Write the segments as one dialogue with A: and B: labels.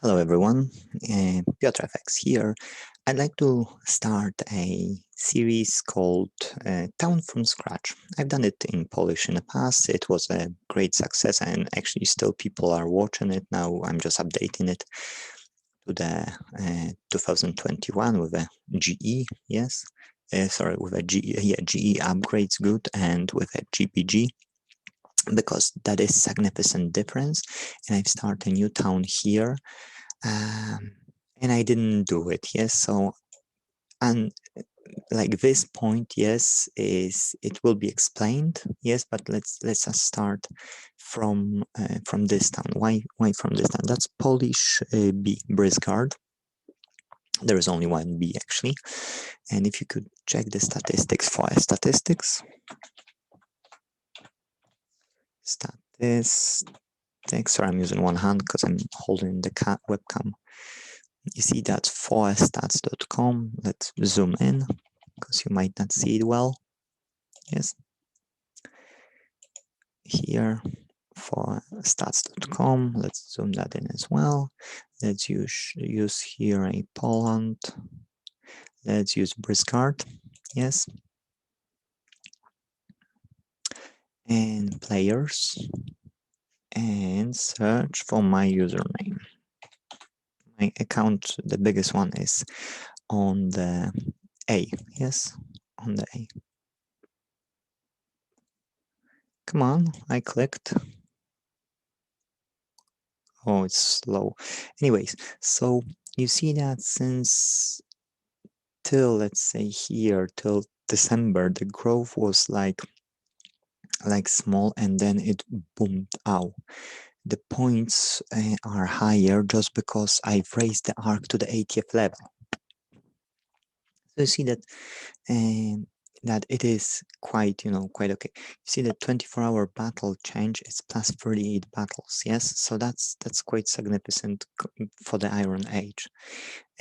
A: Hello everyone, PiotrFX here. I'd like to start a series called Town from Scratch. I've done it in Polish in the past. It was a great success and actually still people are watching it. Now I'm just updating it to the 2021 with a GE, yes. Sorry, with a GE, yeah, GE upgrades good and with a GPG because that is significant difference. And I've started a new town here. And I didn't do it, yes. So, and like this point, yes, is it will be explained, yes. But let's just start from this town. Why from this town? That's Polish B, Brisgard. There is only one B actually, and if you could check the statistics for statistics, Sorry, I'm using one hand because I'm holding the webcam. You see that's forestats.com. Let's zoom in because you might not see it well. Yes. Here for stats.com. Let's zoom that in as well. Let's use here a Poland. Let's use Brisgard. Yes. And players. And search for my username. My account, the biggest one, is on the A. Yes, on the A. Come on, I clicked. Oh, it's slow. Anyways, so you see that since till, let's say here, till December, the growth was like small and then it boomed out. The points are higher just because I've raised the arc to the 80th level. So you see that that it is quite, quite okay. You see the 24-hour battle change is plus 38 battles, yes? So that's quite significant for the Iron Age.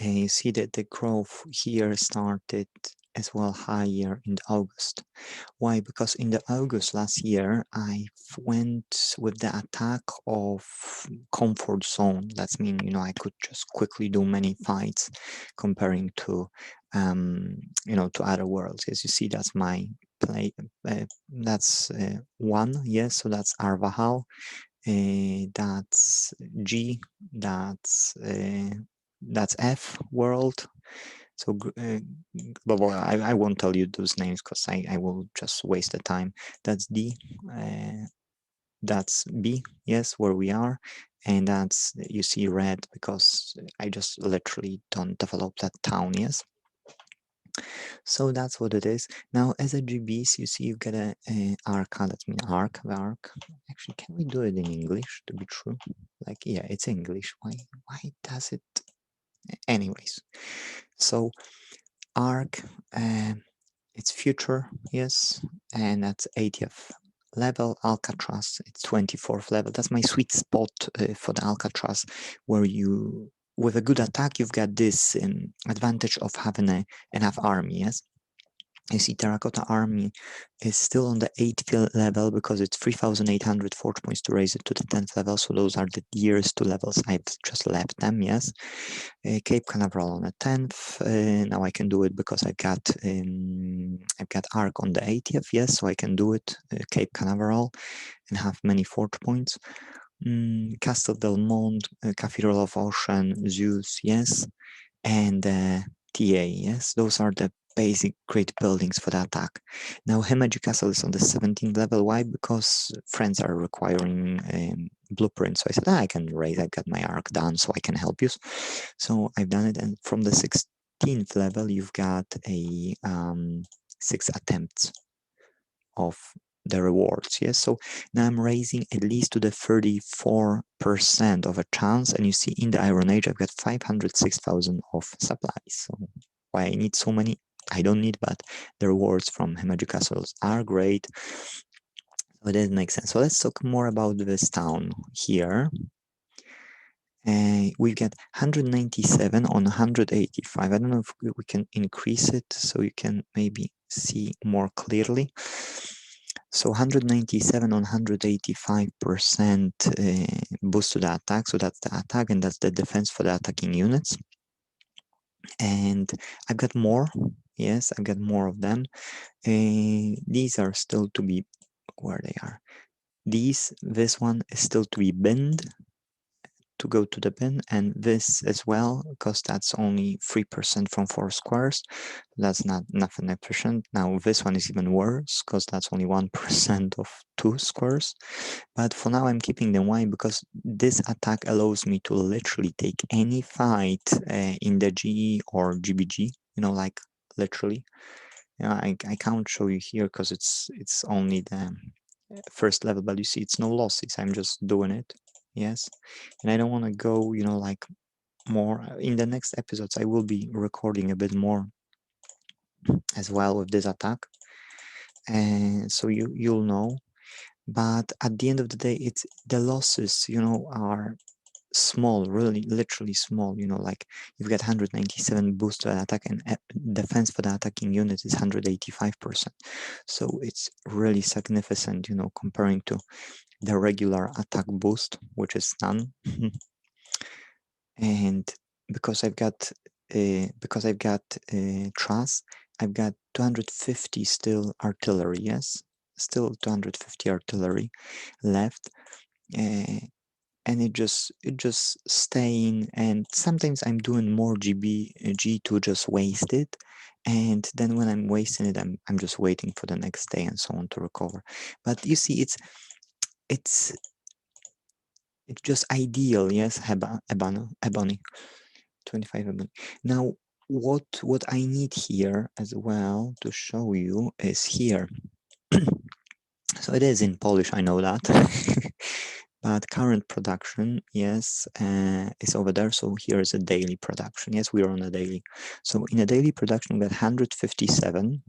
A: And you see that the growth here started as well higher in August. Why? Because in the August last year, I went with the attack of comfort zone. That's mean, I could just quickly do many fights comparing to to other worlds. As you see, that's my play. That's one. Yes, so that's Arvahal. That's G. That's F world. So, but I won't tell you those names because I will just waste the time. That's D. That's B. Yes, where we are. And that's, you see red because I just literally don't develop that town. Yes. So that's what it is. Now, as a GBs, you see you get a arca. That means arc. The arc. Actually, can we do it in English to be true? Like, yeah, it's English. Why does it? Anyways, so arc. It's future, yes, and that's 80th level. Alcatraz, it's 24th level. That's my sweet spot for the Alcatraz, where you, with a good attack, you've got this advantage of having enough army, yes. You see Terracotta Army is still on the 8th level because it's 3,800 forge points to raise it to the 10th level. So those are the dearest two levels. I've just left them, yes. Cape Canaveral on the 10th. Now I can do it because I've got Arc on the 80th, yes. So I can do it, Cape Canaveral, and have many forge points. Castle Del Monde, Cathedral of Ocean, Zeus, yes. And TA, yes. Those are the basic great buildings for the attack. Now Himeji Castle is on the 17th level. Why? Because friends are requiring blueprints. So I said, I can raise, I got my arc done, so I can help you. So I've done it, and from the 16th level, you've got a 6 attempts of the rewards. Yes, so now I'm raising at least to the 34% of a chance, and you see in the Iron Age I've got 506,000 of supplies. So why I need so many, I don't need, but the rewards from Himeji Castles are great. So it doesn't make sense. So let's talk more about this town here. We've got 197 on 185. I don't know if we can increase it so you can maybe see more clearly. So 197 on 185% boost to the attack. So that's the attack and that's the defense for the attacking units. And I've got more. Yes, I've got more of them. These are still to be where they are. This one is still to be binned, to go to the bin, and this as well, because that's only 3% from 4 squares. That's not nothing efficient. Now this one is even worse because that's only 1% of 2 squares. But for now I'm keeping them. Why? Because this attack allows me to literally take any fight in the GE or GBG, like literally. I can't show you here because it's only the first level, but you see it's no losses. I'm just doing it. Yes. And I don't want to go, like more in the next episodes. I will be recording a bit more as well with this attack. And so you'll know. But at the end of the day, it's the losses, are small, really, literally small. Like you've got 197 boost to the attack, and defense for the attacking unit is 185%. So it's really significant, comparing to the regular attack boost, which is none. And because I've got trust, I've got 250 still artillery. Yes, still 250 artillery left. And it just staying, and sometimes I'm doing more G2 just waste it, and then when I'm wasting it, I'm just waiting for the next day and so on to recover. But you see, it's just ideal. Yes, Ebony 25 Ebony. Now what I need here as well to show you is here. So it is in Polish, I know that. But current production, yes, is over there. So here is a daily production. Yes, we are on a daily. So in a daily production, we got 157.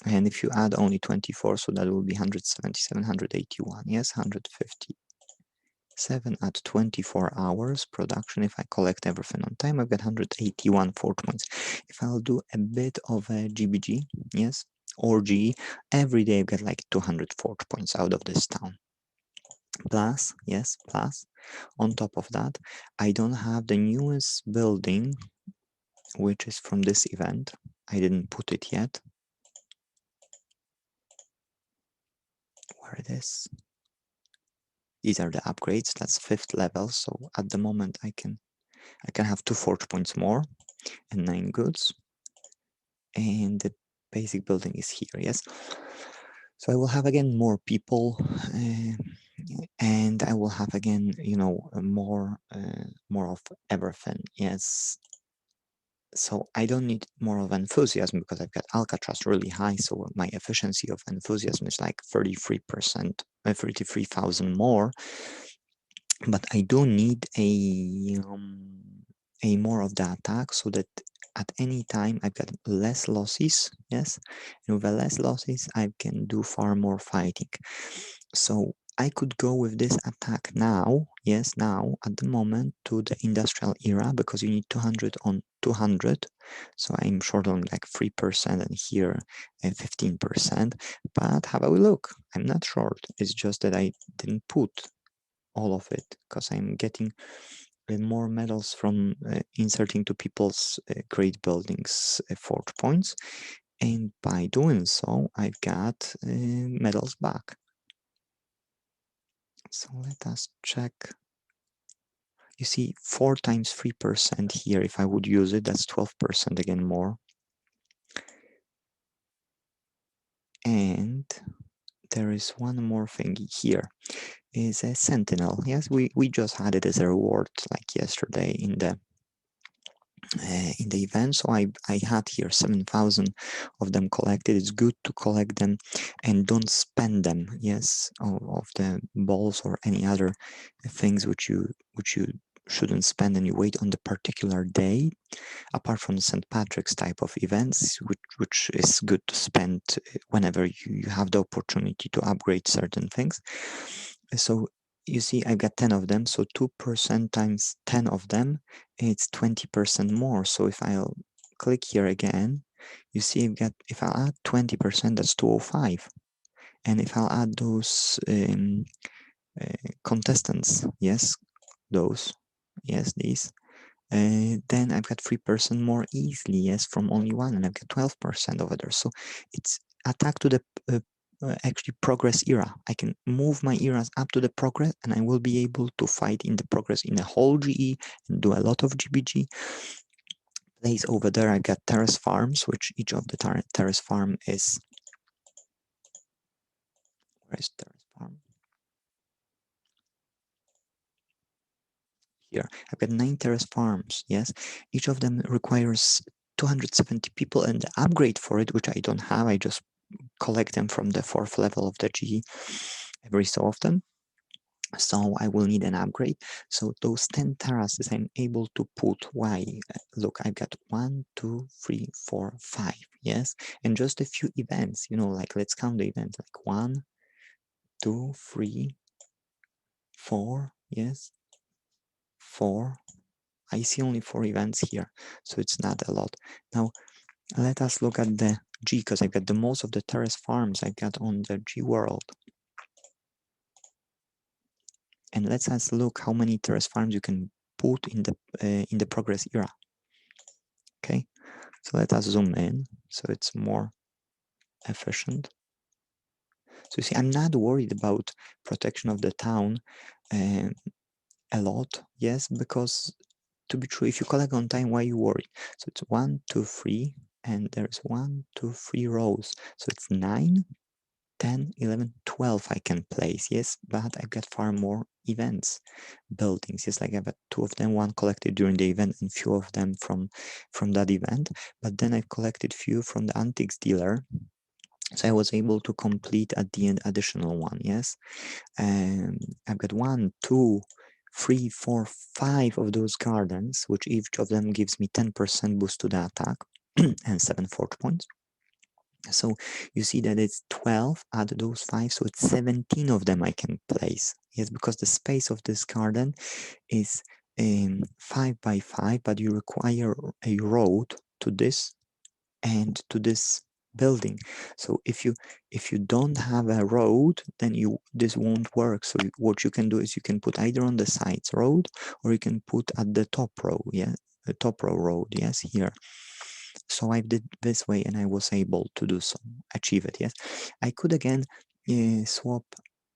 A: And if you add only 24, so that will be 177, 181. Yes, 157 at 24 hours production. If I collect everything on time, I've got 181 forge points. If I'll do a bit of a GBG, yes, or G, every day I get like 200 forge points out of this town. Plus, yes, plus, on top of that, I don't have the newest building, which is from this event. I didn't put it yet. Where it is? These are the upgrades. That's 5th level. So at the moment, I can have 2 forge points more and 9 goods. And the basic building is here. Yes. So I will have again more people, and I will have again, more of everything. Yes. So I don't need more of enthusiasm because I've got Alcatraz really high. So my efficiency of enthusiasm is like 33%, 33,000 more. But I do need a more of the attack so that at any time I've got less losses. Yes, and with the less losses I can do far more fighting. So I could go with this attack now, yes, now at the moment, to the industrial era, because you need 200 on 200. So I'm short on like 3% and here 15%. But have a look, I'm not short. It's just that I didn't put all of it because I'm getting more medals from inserting to people's great buildings forge points, and by doing so I've got medals back. So let us check. You see 4 times 3% here. If I would use it, that's 12% again more. And there is one more thing here, is a sentinel. Yes, we just had it as a reward like yesterday in the event. So I had here 7,000 of them collected. It's good to collect them and don't spend them. Yes, of the balls or any other things which you shouldn't spend, and you wait on the particular day, apart from the St. Patrick's type of events, which is good to spend whenever you have the opportunity to upgrade certain things. So you see I got 10 of them, so 2% times 10 of them, it's 20% more. So if I'll click here again, you see if I add 20%, that's 205. And if I'll add those contestants, yes, those, yes, these, then I've got 3% more easily, yes, from only one, and I've got 12% over there. So it's attack to the actually progress era. I can move my eras up to the progress, and I will be able to fight in the progress in a whole GE and do a lot of GBG. Place over there, I got terrace farms, which each of the terrace farm is. Where is terrace farm? Here, I've got 9 terrace farms. Yes, each of them requires 270 people, and the upgrade for it, which I don't have, I just collect them from the 4th level of the GE every so often. So I will need an upgrade. So those 10 terraces I'm able to put. Why? Look, I've got 1, 2, 3, 4, 5. Yes, and just a few events. Like let's count the events. Like 1, 2, 3, 4. Yes, 4. I see only 4 events here, so it's not a lot. Now let us look at the G, because I've got the most of the terrace farms I've got on the G world. And let's us look how many terrace farms you can put in the progress era. Okay, so let us zoom in so it's more efficient. So you see, I'm not worried about protection of the town a lot, yes, because to be true, if you collect on time, why you worry? So it's 1, 2, 3, and there's 1, 2, 3 rows. So it's 9, 10, 11, 12 I can place, yes, but I've got far more events, buildings, yes, like I've got 2 of them, one collected during the event and few of them from that event, but then I've collected few from the antiques dealer, so I was able to complete at the end additional one, yes, and I've got 1, 2, 3, 4, 5 of those gardens, which each of them gives me 10% boost to the attack and 7 fort points. So you see that it's 12, add those 5, so it's 17 of them I can place. Yes, because the space of this garden is 5 by 5, but you require a road to this and to this building. So if you don't have a road, then this won't work. So what you can do is you can put either on the sides road, or you can put at the top row, yeah, the top row road, yes, here. So I did this way and I was able to do so, achieve it, yes. I could again swap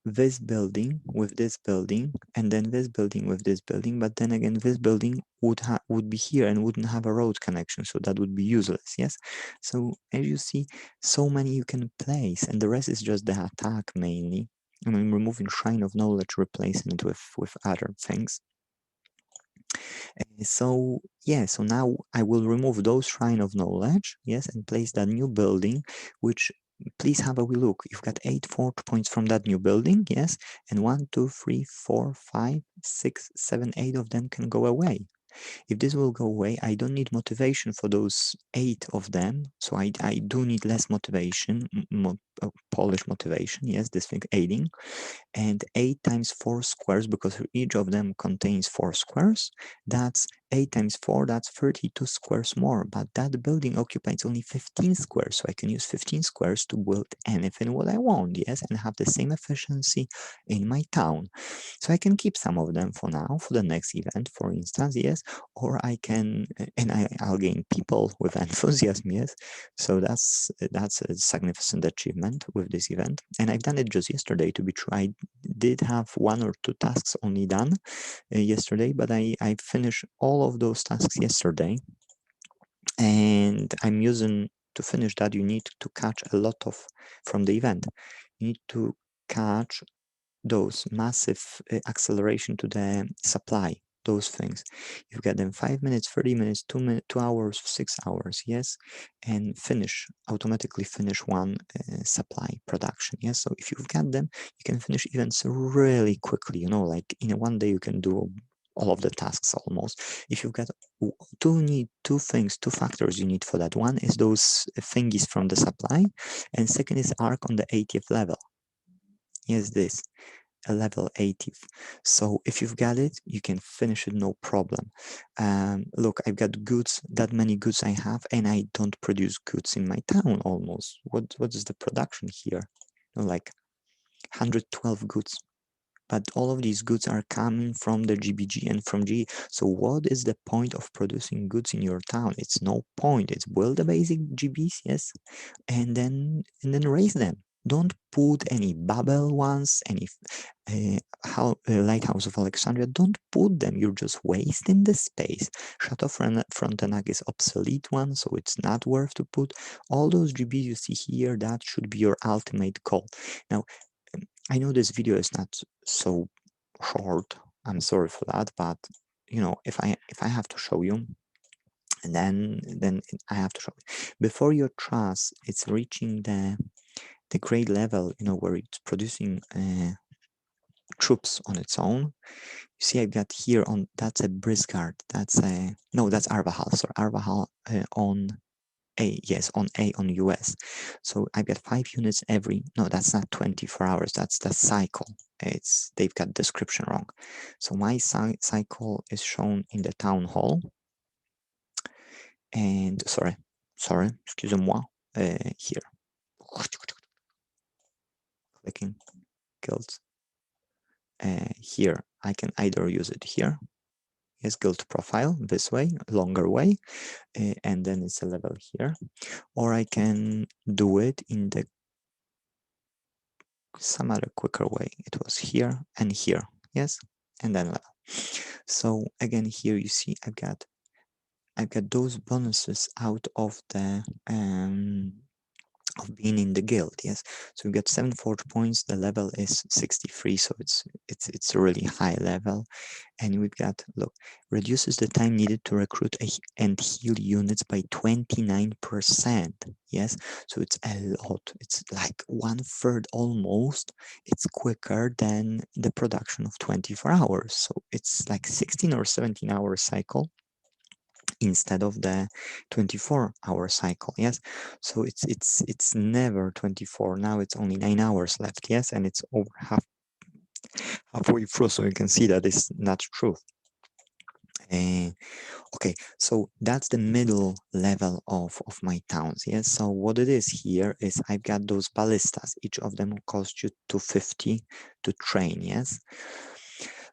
A: this building with this building, and then this building with this building, but then again this building would be here and wouldn't have a road connection, so that would be useless, yes. So as you see, so many you can place, and the rest is just the attack mainly. And I'm removing Shrine of Knowledge, replacing it with other things. So yeah, so now I will remove those Shrine of Knowledge, yes, and place that new building, which please have a wee look. You've got 8 fort points from that new building, yes, and 1, 2, 3, 4, 5, 6, 7, 8 of them can go away. If this will go away, I don't need motivation for those 8 of them, so I do need less motivation, Polish motivation, yes, this thing aiding, and 8 times 4 squares, because each of them contains 4 squares, that's 8 times 4, that's 32 squares more, but that building occupies only 15 squares, so I can use 15 squares to build anything what I want, yes, and have the same efficiency in my town. So I can keep some of them for now, for the next event, for instance, yes, or I can, and I'll gain people with enthusiasm, yes, so that's a significant achievement with this event, and I've done it just yesterday, to be true. I did have 1 or 2 tasks only done yesterday, but I finished all of those tasks yesterday, and I'm using, to finish that, you need to catch a lot of from the event. You need to catch those massive acceleration to the supply, those things. You get them 5 minutes, 30 minutes, 2 hours, 6 hours, yes, and automatically finish one supply production, yes. So if you've got them, you can finish events really quickly, like in one day you can do all of the tasks almost. If you've got two factors you need for that. One is those thingies from the supply, and second is arc on the 80th level. Yes, this a level 80th. So if you've got it, you can finish it no problem. Look, I've got goods, that many goods I have, and I don't produce goods in my town almost. What is the production here? like 112 goods. But all of these goods are coming from the GBG and from G. So what is the point of producing goods in your town? It's no point. It's build the basic GBs, yes, and then raise them. Don't put any bubble ones, any Lighthouse of Alexandria. Don't put them. You're just wasting the space. Chateau Frontenac is obsolete one, so it's not worth to put. All those GBs you see here, that should be your ultimate goal. Now, I know this video is not so short. I'm sorry for that, but if I have to show you, and then I have to show you. Before your trust it's reaching the grade level, where it's producing troops on its own. You see, I got here on that's a Brisgard. That's a no, that's Arvahal. Sorry, Arvahal on A, yes, on A on US. So I've got 5 units every, no, that's not 24 hours, that's the cycle. They've got description wrong. So my cycle is shown in the town hall. And sorry, excusez-moi, here. Clicking guild. Here, I can either use it here, yes, guild profile, this way, longer way, and then it's a level here, or I can do it in the some other quicker way. It was here and here, yes, and then level. So again, here you see I've got those bonuses out of the of being in the guild, yes. So we got 7 forge points. The level is 63, so it's a really high level. And we've got, look, reduces the time needed to recruit and heal units by 29%. Yes, so it's a lot. It's like 1/3 almost. It's quicker than the production of 24 hours. So it's like 16 or 17-hour cycle instead of the 24-hour cycle. Yes, so it's never 24. Now it's only 9 hours left. Yes, and it's over halfway through, so you can see that it's not true. Okay, so that's the middle level of my towns. Yes, so what it is here is I've got those ballistas. Each of them will cost you 250 to train. Yes,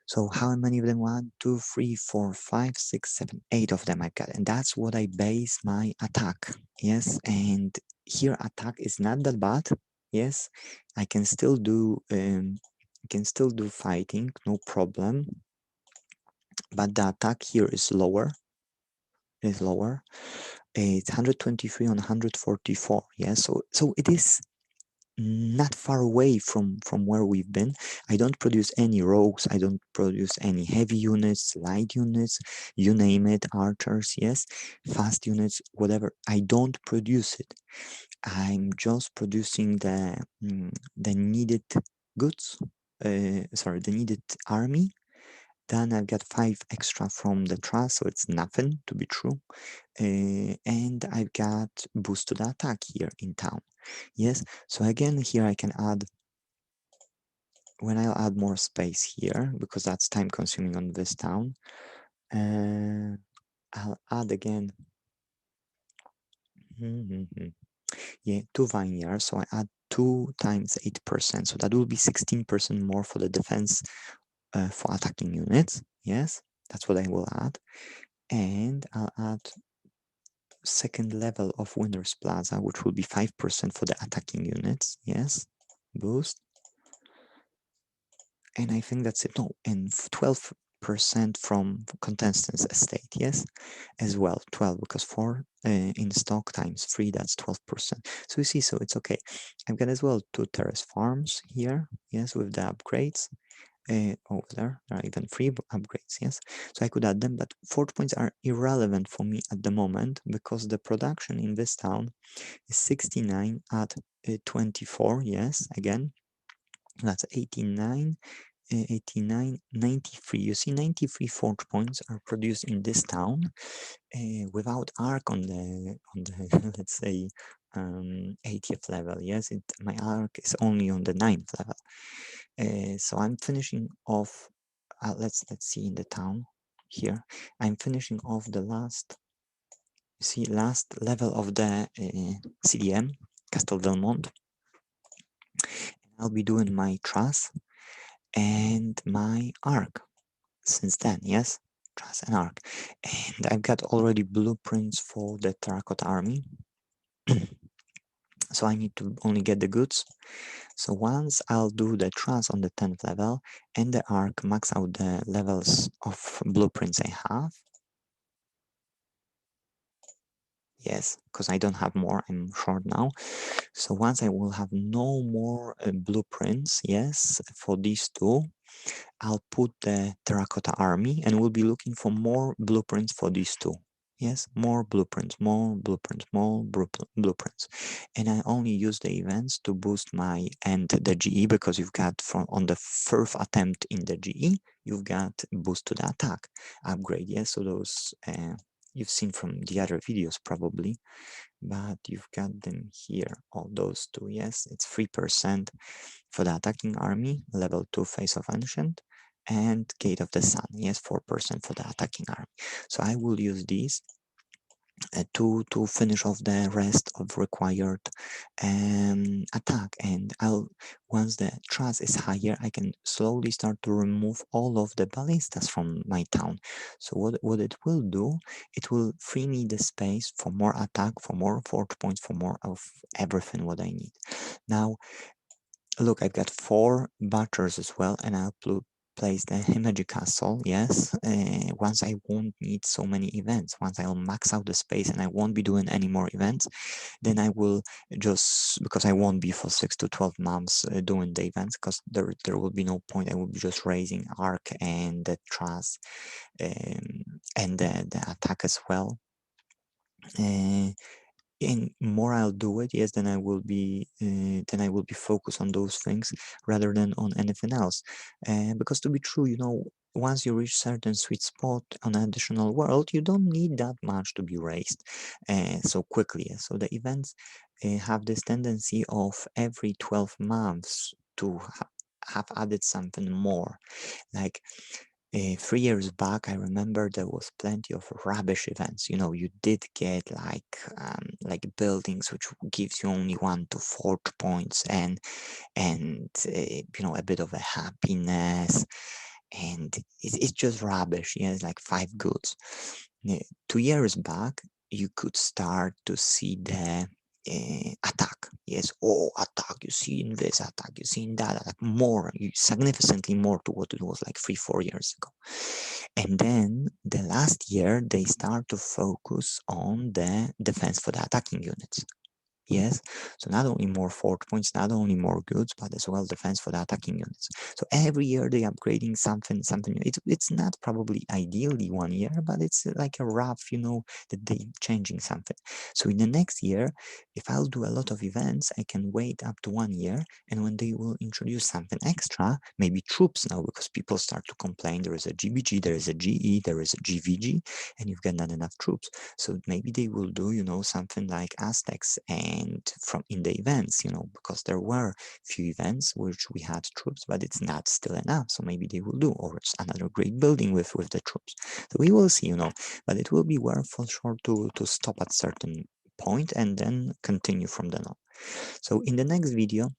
A: so how many of them? 1, 2, 3, 4, 5, 6, 7, 8 of them I've got, and that's what I base my attack. Yes, and here attack is not that bad. Yes, I can still do fighting, no problem. But the attack here is lower. It's 123 on 144. Yeah, so it is not far away from where we've been. I don't produce any rogues, I don't produce any heavy units, light units, you name it, archers, yes, fast units, whatever. I don't produce it. I'm just producing the needed goods, the needed army. Then I've got 5 extra from the trust, so it's nothing to be true. And I've got boost to the attack here in town. Yes, so again here I can add, when I'll add more space here, because that's time consuming on this town, I'll add again, yeah, 2 vineyards, so I add 2 times 8%, so that will be 16% more for the defense for attacking units. Yes, that's what I will add. And I'll add second level of Winners Plaza, which will be 5% for the attacking units. Yes, boost. And I think that's it. No, and 12% from contestants estate. Yes, as well, 12, because 4 in stock times 3, that's 12%. So you see, so it's okay. I've got as well 2 terrace farms here. Yes, with the upgrades. Over there are even 3 upgrades. Yes, so I could add them, but forge points are irrelevant for me at the moment because the production in this town is 69 at 24. Yes, again, that's 89, 89, 93. You see, 93 forge points are produced in this town without arc on the let's say 80th level. Yes, my arc is only on the 9th level. So I'm finishing off. Let's see in the town here. I'm finishing off the last. You see, last level of the CDM Castel del Monte. I'll be doing my truss and my arc since then, yes? Truss and arc. And I've got already blueprints for the terracotta army. So I need to only get the goods. So once I'll do the truss on the 10th level and the arc, max out the levels of blueprints I have. Yes, because I don't have more, I'm short now. So once I will have no more blueprints, yes, for these two, I'll put the terracotta army and we'll be looking for more blueprints for these two. Yes, more blueprints, more blueprints, more blueprints. And I only use the events to boost my and the GE because you've got from on the first attempt in the GE, you've got boost to the attack upgrade. Yes, so those you've seen from the other videos probably, but you've got them here, all those two. Yes, it's 3% for the attacking army, level 2 Face of Ancient, and Gate of the Sun. Yes, 4% for the attacking army. So I will use these to finish off the rest of required attack, and I'll once the trust is higher I can slowly start to remove all of the ballistas from my town. So what it will do, it will free me the space for more attack, for more fort points, for more of everything what I need. Now look, I've got 4 butchers as well, and I'll place the Himeji Castle, yes, once I won't need so many events, once I'll max out the space and I won't be doing any more events, then I will just, because I won't be for 6 to 12 months doing the events, because there will be no point, I will be just raising Arc and the Trust and the attack as well. And more I'll do it, yes, then I will be focused on those things rather than on anything else. Because to be true, you know, once you reach certain sweet spot on an additional world, you don't need that much to be raised so quickly. So the events have this tendency of every 12 months to have added something more. Like 3 years back, I remember there was plenty of rubbish events. You know, you did get like buildings which gives you only 1 to 4 points, and you know, a bit of a happiness, and it's just rubbish. Yeah, it's like 5 goods. 2 years back, you could start to see the attack. Yes, oh, attack, you see in this attack, you see in that attack, more, significantly more to what it was like 3 4 years ago. And then the last year they start to focus on the defense for the attacking units. Yes, so not only more fort points, not only more goods, but as well defense for the attacking units. So every year they upgrading something new. It's not probably ideally 1 year, but it's like a rough, you know, that they changing something. So in the next year, if I'll do a lot of events, I can wait up to 1 year, and when they will introduce something extra, maybe troops now, because people start to complain there is a GBG, there is a GE, there is a GVG, and you've got not enough troops. So maybe they will do, you know, something like Aztecs and from in the events, you know, because there were few events which we had troops, but it's not still enough. So maybe they will do, or it's another great building with the troops. So we will see, you know, but it will be worth for sure to stop at certain point and then continue from then on. So in the next video,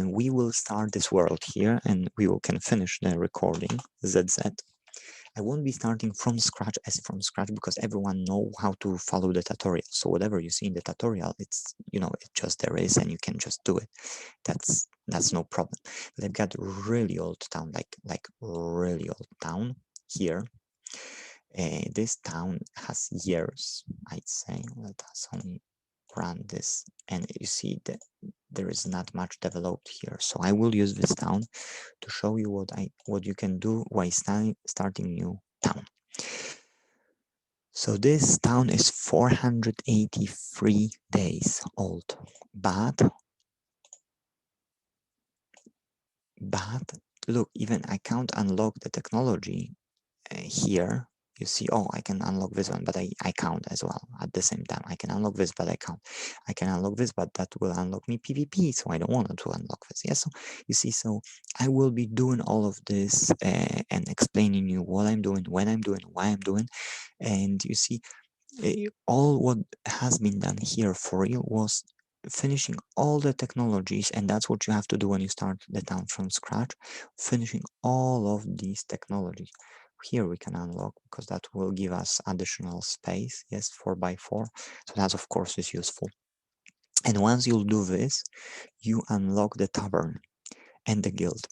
A: we will start this world here and we will can finish the recording ZZ. I won't be starting from scratch because everyone know how to follow the tutorial. So whatever you see in the tutorial, it's, you know, it just there is and you can just do it. That's no problem. But I've got really old town, like really old town here. This town has years, I'd say. Let us only run this, and you see that there is not much developed here. So I will use this town to show you what you can do while starting new town. So this town is 483 days old, but look, even I can't unlock the technology here. You see, oh, I can unlock this one, but I count as well at the same time. I can unlock this, but I count. I can unlock this, but that will unlock me PvP, so I don't want to unlock this. Yeah, so you see, so I will be doing all of this and explaining you what I'm doing, when I'm doing, why I'm doing, and you see, all what has been done here for real was finishing all the technologies, and that's what you have to do when you start the town from scratch, finishing all of these technologies. Here we can unlock, because that will give us additional space, yes, 4x4, so that of course is useful. And once you'll do this, you unlock the tavern and the guild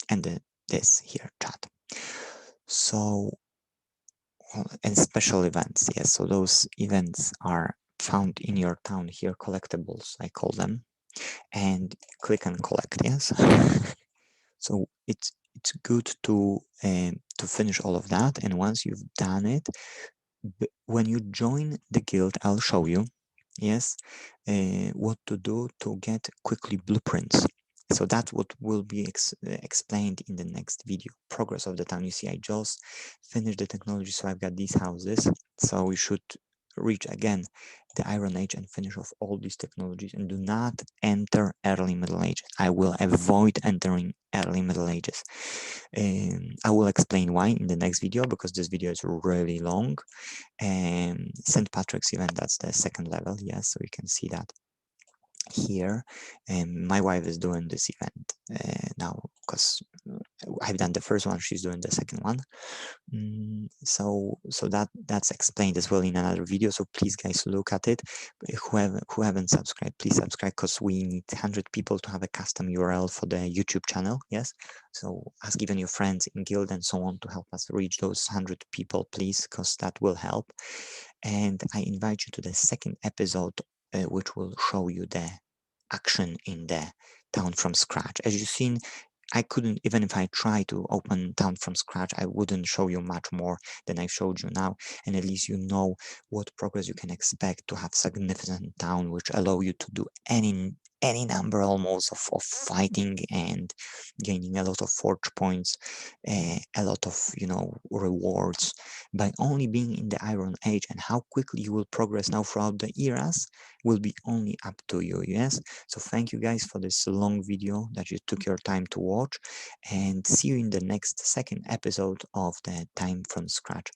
A: and this here chat. So, and special events, yes, so those events are found in your town here, collectibles I call them, and click and collect, yes. So it's good to finish all of that, and once you've done it, when you join the guild, I'll show you, yes, what to do to get quickly blueprints. So that's what will be explained in the next video. Progress of the town. You see, I just finished the technology, so I've got these houses. So we should reach again the Iron Age and finish off all these technologies, and do not enter early Middle Ages. I will avoid entering early Middle Ages. I will explain why in the next video, because this video is really long. St. Patrick's event, that's the second level, yes, so you can see that here. And my wife is doing this event now, because I've done the first one, she's doing the second one. So that's explained as well in another video, so please guys look at it. Who haven't subscribed, please subscribe, because we need 100 people to have a custom URL for the YouTube channel, yes. So ask even your friends in guild and so on to help us reach those 100 people, please, because that will help. And I invite you to the second episode, which will show you the action in the town from scratch. As you've seen, I couldn't, even if I try to open town from scratch, I wouldn't show you much more than I showed you now. And at least you know what progress you can expect to have significant town, which allow you to do any number almost of fighting and gaining a lot of forge points, a lot of rewards by only being in the Iron Age. And how quickly you will progress now throughout the eras will be only up to you, yes. So thank you guys for this long video that you took your time to watch, and see you in the next second episode of the Time from Scratch.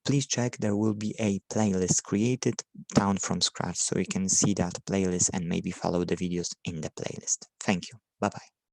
A: Please check, there will be a playlist created, Town from Scratch, so you can see that playlist and maybe follow the videos in the playlist. Thank you. Bye bye.